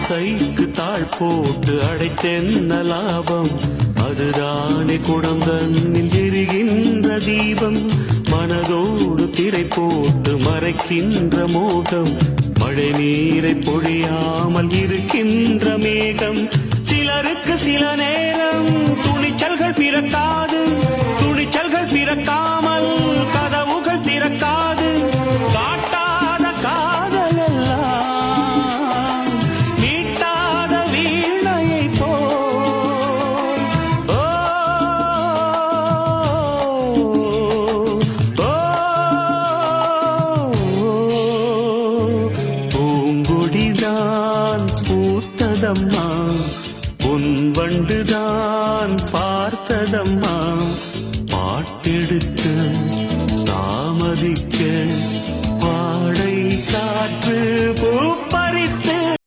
ஆசைக்கு தாழ் போட்டு அடைத்தென்ன லாபம்? அதுதானே குடம் தன்னில் எரிகின்ற தீபம். மனதோடு திரை போட்டு மறைக்கின்ற மோகம். மழை நீரை பொழியாமல் இருக்கின்ற மேகம். சிலருக்கு சில நேரம் துணிச்சல்கள் பிறக்காது. துணிச்சல்கள் பிறக்காமல் கதவுகள் திறக்காது. காட்டாத காதல் எல்லாம் நீட்டாத வீணையை போல். ஓ, ஓ, பூங்கொடிதான் பூத்ததம்மா, பொன் வண்டுதான் பார்த்ததம்மா.